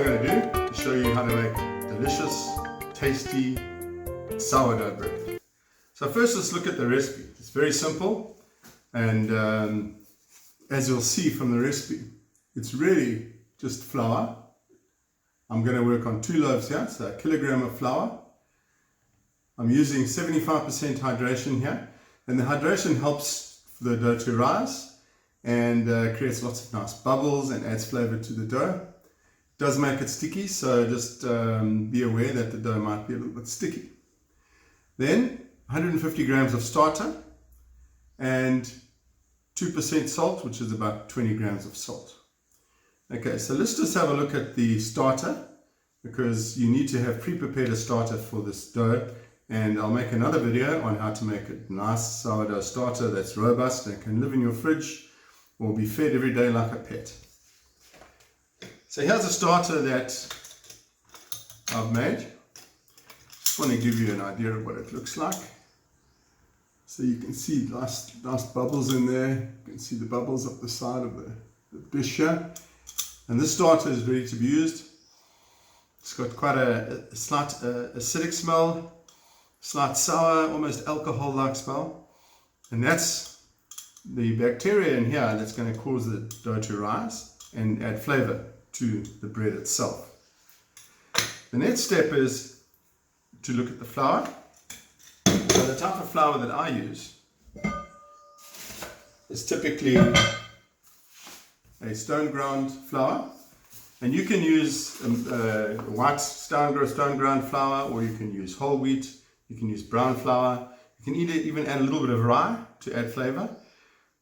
I'm going to do is show you how to make delicious, tasty sourdough bread. So first let's look at the recipe. It's very simple, and as you'll see from the recipe, it's really just flour. I'm going to work on 2 loaves here, so a kilogram of flour. I'm using 75% hydration here, and the hydration helps the dough to rise and creates lots of nice bubbles and adds flavor to the dough. It does make it sticky, so just be aware that the dough might be a little bit sticky. Then 150 grams of starter and 2% salt, which is about 20 grams of salt. Okay, so let's just have a look at the starter, because you need to have pre-prepared a starter for this dough, and I'll make another video on how to make a nice sourdough starter that's robust and can live in your fridge or be fed every day like a pet. So here's a starter that I've made. Just want to give you an idea of what it looks like. So you can see nice bubbles in there. You can see the bubbles up the side of the dish here. And this starter is ready to be used. It's got quite a slight acidic smell, slight sour, almost alcohol-like smell. And that's the bacteria in here that's going to cause the dough to rise and add flavor to the bread itself. The next step is to look at the flour. So the type of flour that I use is typically a stone ground flour, and you can use white stone ground flour, or you can use whole wheat, you can use brown flour, you can even add a little bit of rye to add flavor.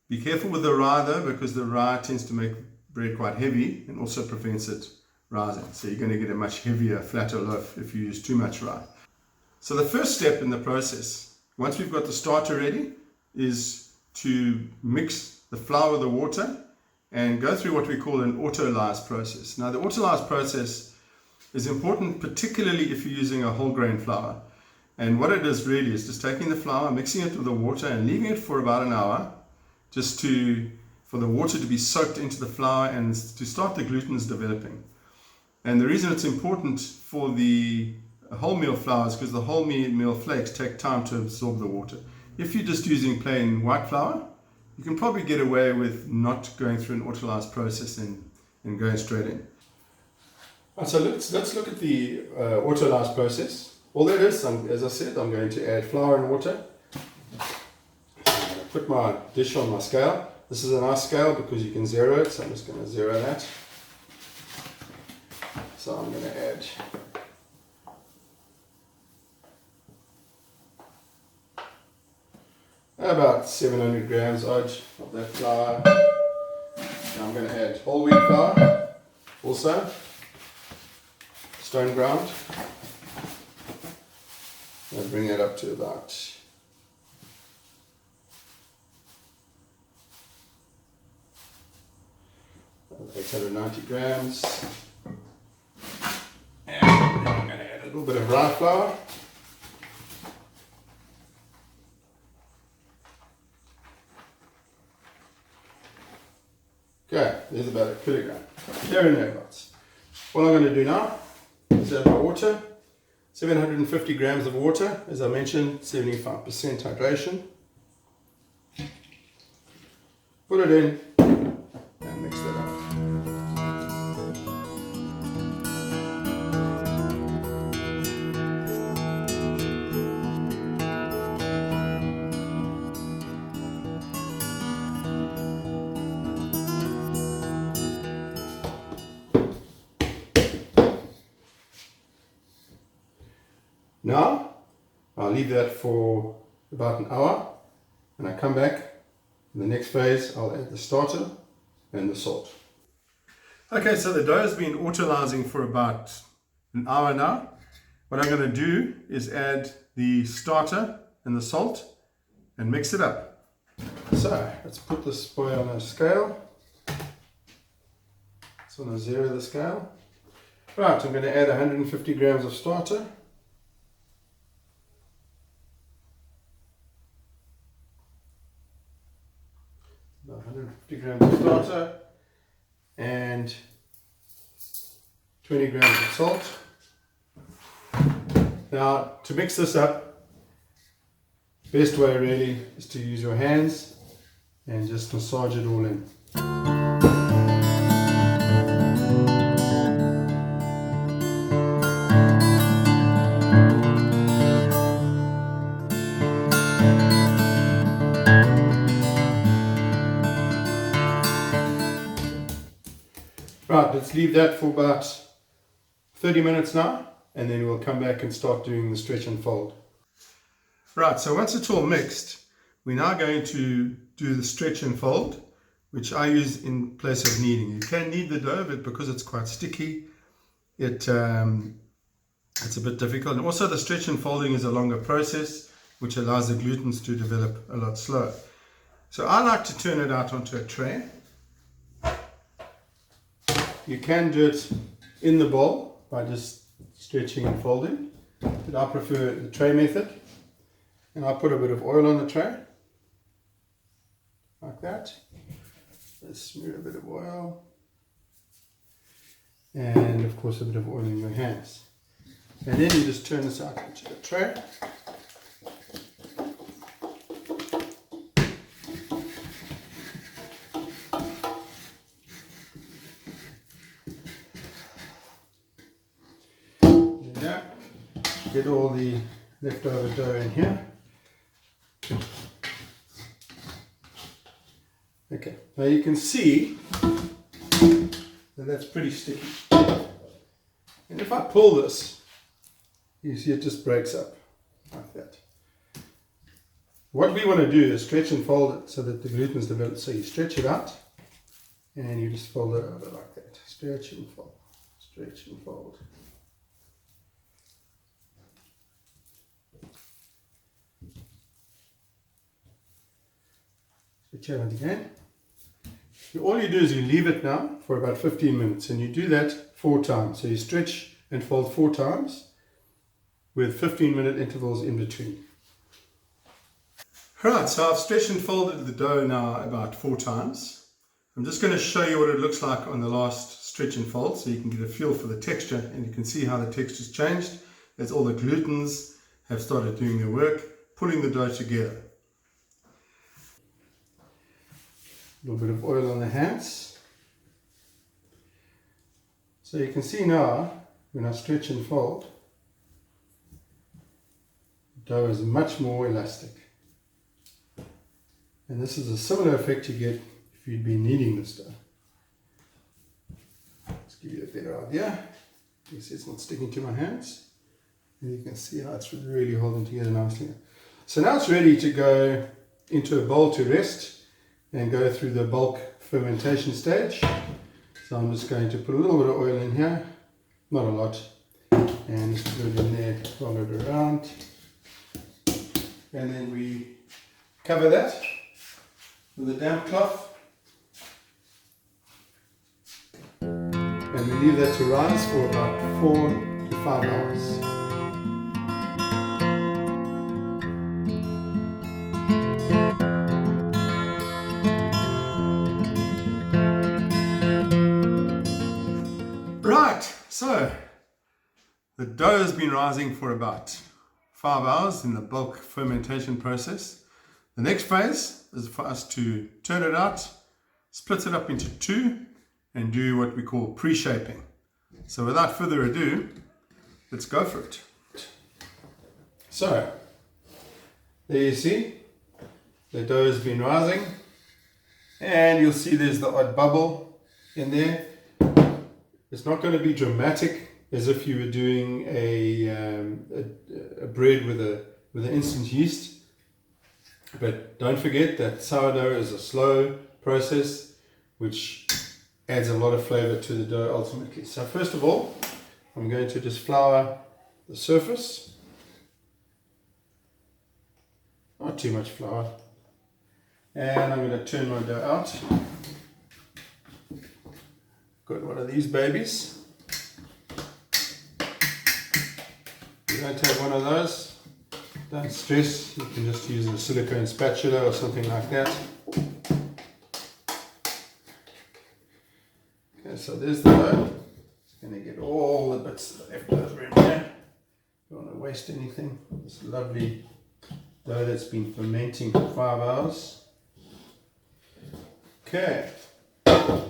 Be careful with the rye though, because the rye tends to make bread quite heavy and also prevents it rising, so you're going to get a much heavier, flatter loaf if you use too much rye. So the first step in the process, once we've got the starter ready, is to mix the flour with the water and go through what we call an autolyse process. Now the autolyse process is important, particularly if you're using a whole grain flour. And what it is really is just taking the flour, mixing it with the water and leaving it for about an hour, just for the water to be soaked into the flour and to start the glutinous developing. And the reason it's important for the wholemeal flour is because the wholemeal flakes take time to absorb the water. If you're just using plain white flour, you can probably get away with not going through an autolyse process and going straight in. Right, so let's look at the autolyse process. All that is, as I said, I'm going to add flour and water. I'm going to put my dish on my scale. This is a nice scale because you can zero it, so I'm just going to zero that. So I'm going to add about 700 grams odd of that flour. Now I'm going to add whole wheat flour, also stone ground. I'll bring that up to about 890 grams. And I'm going to add a little bit of rye flour. Okay, there's about a kilogram. There and thereabouts. What I'm going to do now is add my water. 750 grams of water, as I mentioned, 75% hydration. Put it in and mix that up. Now, I'll leave that for about an hour, and I come back. In the next phase, I'll add the starter and the salt. Okay, so the dough has been autolyzing for about an hour now. What I'm going to do is add the starter and the salt and mix it up. So, let's put this boy on a scale. So I'm going to zero the scale. Right, I'm going to add 150 grams of starter. About 150 grams of starter and 20 grams of salt. Now, to mix this up, best way really is to use your hands and just massage it all in. Right, let's leave that for about 30 minutes now, and then we'll come back and start doing the stretch and fold. Right, so once it's all mixed, we're now going to do the stretch and fold, which I use in place of kneading. You can knead the dough, but because it's quite sticky, it's a bit difficult. And also the stretch and folding is a longer process, which allows the glutens to develop a lot slower. So I like to turn it out onto a tray. You can do it in the bowl by just stretching and folding, but I prefer the tray method. And I'll put a bit of oil on the tray, like that. Just smear a bit of oil, and of course a bit of oil in your hands. And then you just turn this out into the tray. Get all the leftover dough in here. Okay, now you can see that that's pretty sticky. And if I pull this, you see it just breaks up like that. What we want to do is stretch and fold it so that the glutens develop. So you stretch it out and you just fold it over like that. Stretch and fold, stretch and fold. Stretch it out again. All you do is you leave it now for about 15 minutes, and you do that 4 times. So you stretch and fold 4 times with 15-minute intervals in between. Alright, so I've stretched and folded the dough now about 4 times. I'm just going to show you what it looks like on the last stretch and fold so you can get a feel for the texture, and you can see how the texture's changed as all the glutens have started doing their work, pulling the dough together. A little bit of oil on the hands. So you can see now, when I stretch and fold, the dough is much more elastic. And this is a similar effect you get if you'd been kneading this dough. Let's give you a better idea. You see it's not sticking to my hands. And you can see how it's really holding together nicely. So now it's ready to go into a bowl to rest and go through the bulk fermentation stage. So I'm just going to put a little bit of oil in here, not a lot, and just put it in there, roll it around, and then we cover that with a damp cloth, and we leave that to rise for about 4 to 5 hours. Right, so the dough has been rising for about 5 hours in the bulk fermentation process. The next phase is for us to turn it out, split it up into 2, and do what we call pre-shaping. So without further ado, let's go for it. So, there you see, the dough has been rising, and you'll see there's the odd bubble in there. It's not going to be dramatic as if you were doing a bread with an instant yeast. But don't forget that sourdough is a slow process which adds a lot of flavor to the dough ultimately. So first of all, I'm going to just flour the surface. Not too much flour. And I'm going to turn my dough out. Got one of these babies. If you don't have one of those, don't stress, you can just use a silicone spatula or something like that. Okay, so there's the dough. It's going to get all waste anything. This lovely dough that's been fermenting for 5 hours. Okay. Right,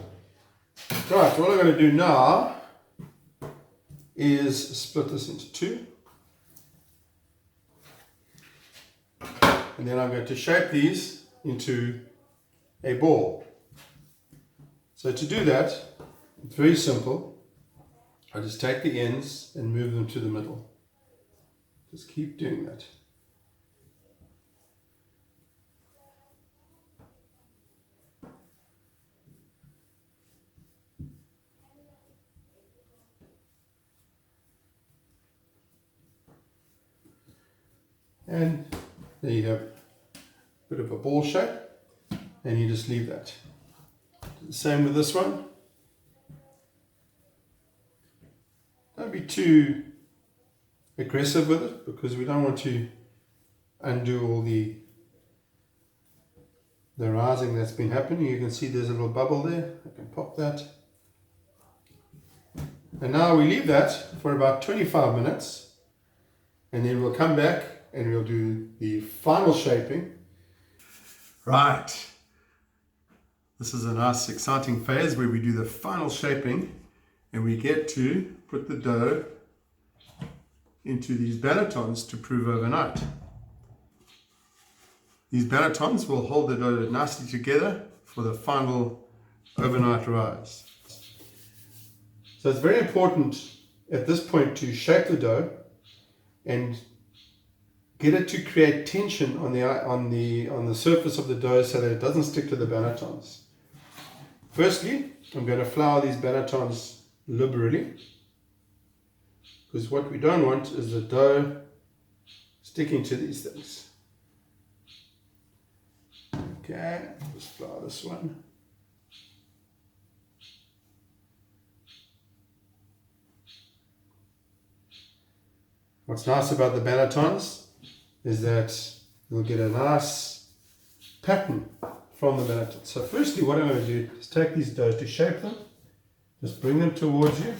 what I'm going to do now is split this into 2. And then I'm going to shape these into a ball. So to do that, it's very simple. I just take the ends and move them to the middle. Just keep doing that. And there you have a bit of a ball shape, and you just leave that. Same with this one. Don't be too aggressive with it, because we don't want to undo all the rising that's been happening. You can see there's a little bubble there. I can pop that. And now we leave that for about 25 minutes, and then we'll come back and we'll do the final shaping. Right. This is a nice exciting phase where we do the final shaping and we get to put the dough into these bannetons to prove overnight. These bannetons will hold the dough nicely together for the final overnight rise. So it's very important at this point to shape the dough and get it to create tension on the surface of the dough so that it doesn't stick to the bannetons. Firstly, I'm going to flour these bannetons liberally, because what we don't want is the dough sticking to these things. Okay, just flour this one. What's nice about the bannetons is that you'll get a nice pattern from the banneton. So firstly, what I'm going to do is take these doughs to shape them. Just bring them towards you.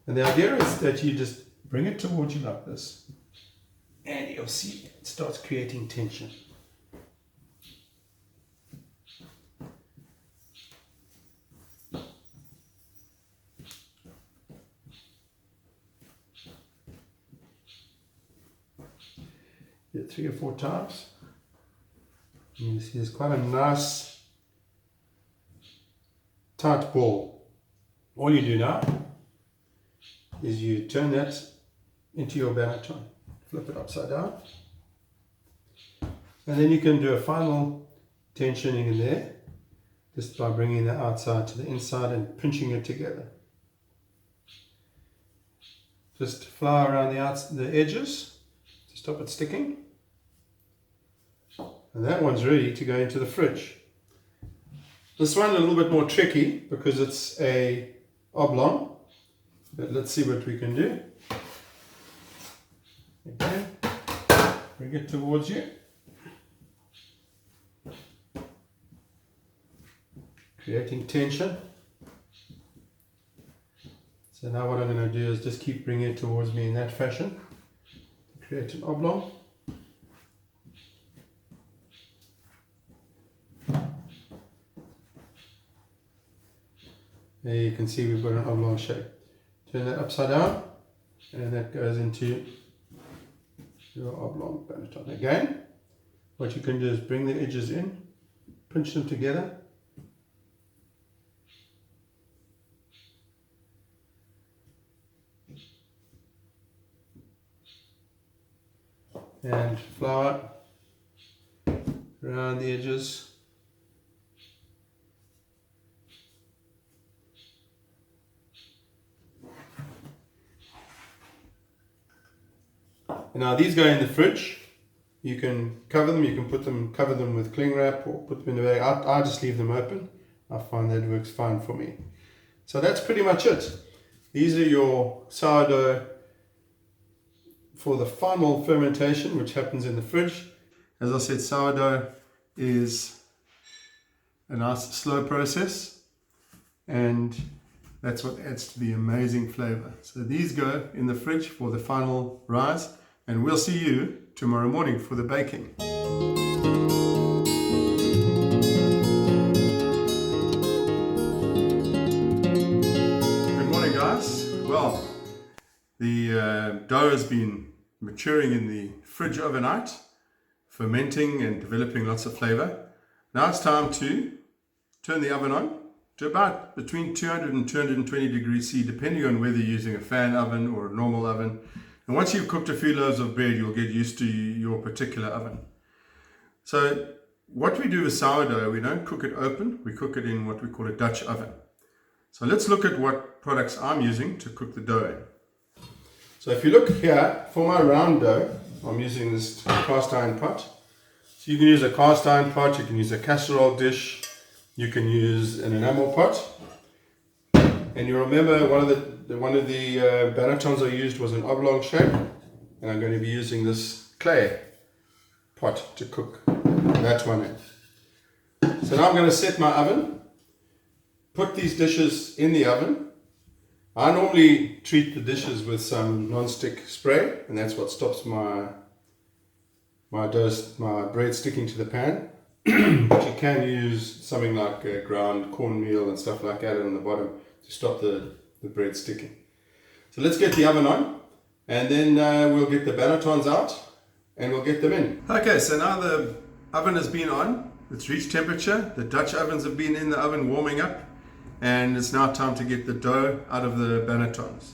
And the idea is that you just bring it towards you like this. And you'll see it starts creating tension. Do it 3 or 4 times. And you see there's quite a nice tight ball. All you do now is you turn that into your banneton. Flip it upside down. And then you can do a final tensioning in there just by bringing the outside to the inside and pinching it together. Just flour around the edges to stop it sticking. And that one's ready to go into the fridge. This one a little bit more tricky because it's a oblong, but let's see what we can do. Again, bring it towards you. Creating tension. So now what I'm going to do is just keep bringing it towards me in that fashion. Create an oblong. There you can see we've got an oblong shape. Turn that upside down and that goes into your oblong banneton. Again, what you can do is bring the edges in, pinch them together. And flour around the edges. And now these go in the fridge. You can cover them, you can cover them with cling wrap or put them in the bag. I just leave them open. I find that works fine for me. So that's pretty much it. These are your sourdough for the final fermentation, which happens in the fridge. As I said, sourdough is a nice slow process, and That's what adds to the amazing flavor. So these go in the fridge for the final rise, and we'll see you tomorrow morning for the baking. Good morning, guys. Well, the dough has been maturing in the fridge overnight, fermenting and developing lots of flavor. Now it's time to turn the oven on to about between 200 and 220 degrees C, depending on whether you're using a fan oven or a normal oven. And once you've cooked a few loaves of bread, you'll get used to your particular oven. So what we do with sourdough, we don't cook it open, we cook it in what we call a Dutch oven. So let's look at what products I'm using to cook the dough in. So if you look here, for my round dough, I'm using this cast iron pot. So you can use a cast iron pot, you can use a casserole dish, you can use an enamel pot. And you remember one of the bannetons I used was an oblong shape, and I'm going to be using this clay pot to cook that one in. So now I'm going to set my oven, put these dishes in the oven. I normally treat the dishes with some non-stick spray, and that's what stops my bread sticking to the pan. But you can use something like ground cornmeal and stuff like that on the bottom to stop the bread sticking. So let's get the oven on, and then we'll get the bannetons out and we'll get them in. Okay, so now the oven has been on, it's reached temperature, the Dutch ovens have been in the oven warming up, and it's now time to get the dough out of the bannetons.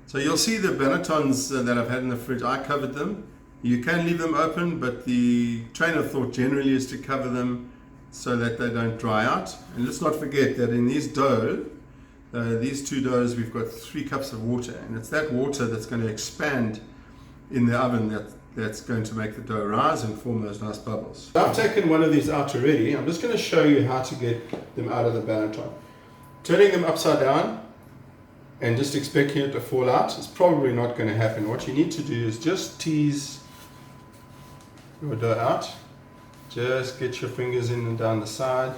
So you'll see the bannetons that I've had in the fridge, I covered them. You can leave them open, but the train of thought generally is to cover them so that they don't dry out. And let's not forget that in these dough, these two doughs, we've got 3 cups of water, and it's that water that's going to expand in the oven that's going to make the dough rise and form those nice bubbles. I've taken one of these out already. I'm just going to show you how to get them out of the banneton. Turning them upside down and just expecting it to fall out is probably not going to happen. What you need to do is just tease your dough out. Just get your fingers in and down the side.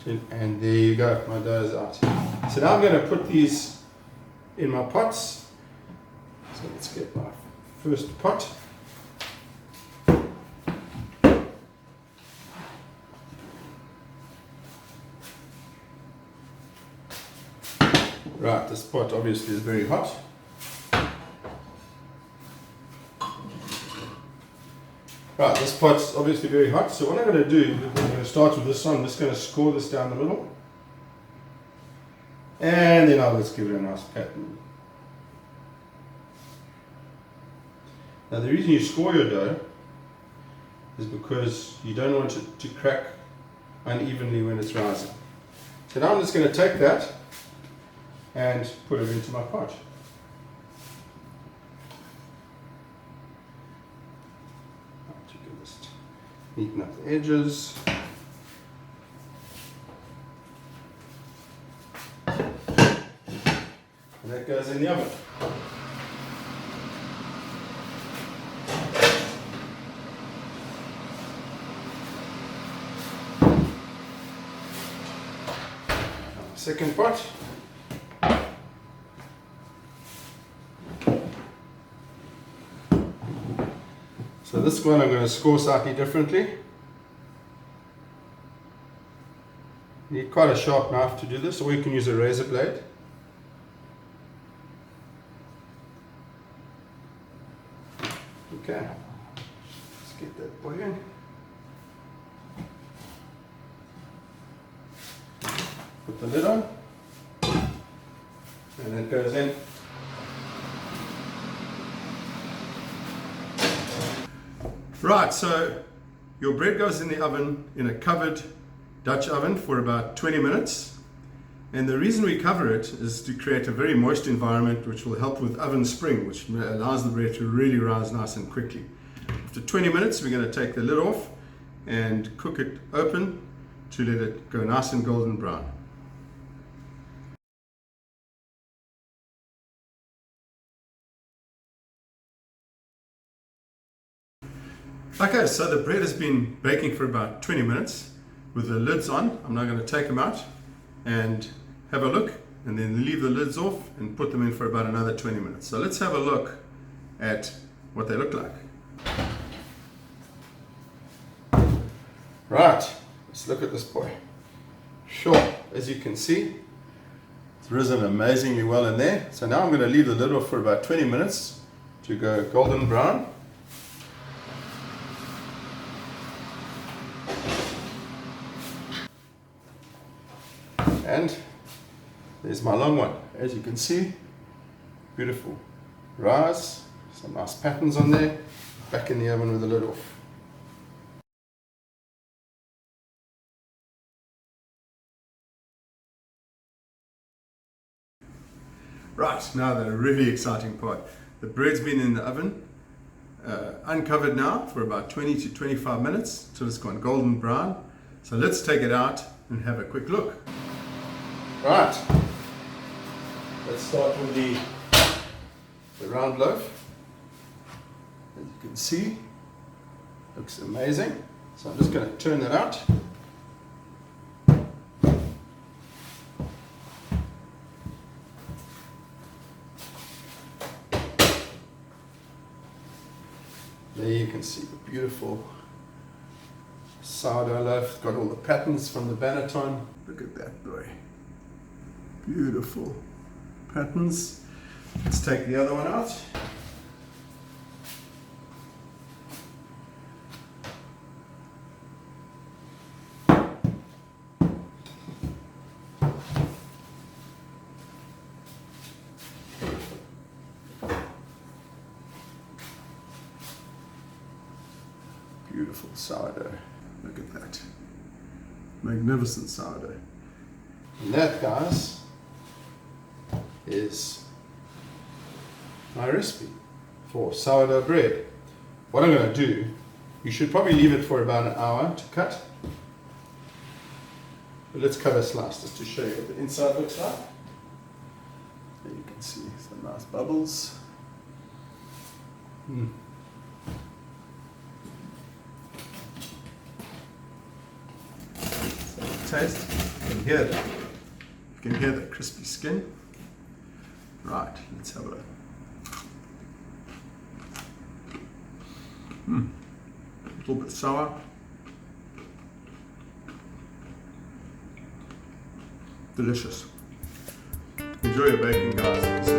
And there you go, my dough is out. So now I'm going to put these in my pots. So let's get my first pot. Right, this pot obviously is very hot. Right, this pot's obviously very hot, so what I'm going to do, I'm going to start with this one. I'm just going to score this down the middle. And then I'll just give it a nice pattern. Now the reason you score your dough is because you don't want it to crack unevenly when it's rising. So now I'm just going to take that and put it into my pot. Just neaten up the edges. And that goes in the oven. Second pot. So this one I'm going to score slightly differently. You need quite a sharp knife to do this, or you can use a razor blade. Okay, let's get that boy in. Put the lid on, and that goes in. Right, so your bread goes in the oven in a covered Dutch oven for about 20 minutes. And the reason we cover it is to create a very moist environment which will help with oven spring, which allows the bread to really rise nice and quickly. After 20 minutes, we're going to take the lid off and cook it open to let it go nice and golden brown. Okay, so the bread has been baking for about 20 minutes with the lids on. I'm now going to take them out and have a look, and then leave the lids off and put them in for about another 20 minutes. So let's have a look at what they look like. Right, let's look at this boy. Sure, as you can see, it's risen amazingly well in there. So now I'm going to leave the lid off for about 20 minutes to go golden brown. And there's my long one. As you can see, beautiful rise, some nice patterns on there. Back in the oven with the lid off. Right, now the really exciting part. The bread's been in the oven, uncovered now for about 20 to 25 minutes till it's gone golden brown. So let's take it out and have a quick look. Right, let's start with the round loaf. As you can see, looks amazing. So I'm just going to turn that out. There you can see the beautiful sourdough loaf. Got all the patterns from the Banneton. Look at that boy. Beautiful patterns. Let's take the other one out. Beautiful sourdough. Look at that. Magnificent sourdough. And that, guys, is my recipe for sourdough bread. What I'm going to do, you should probably leave it for about an hour to cut. But let's cut a slice just to show you what the inside looks like. There you can see some nice bubbles. Taste. You can hear that. You can hear the crispy skin. Right, let's have a look. A little bit sour. Delicious. Enjoy your baking, guys.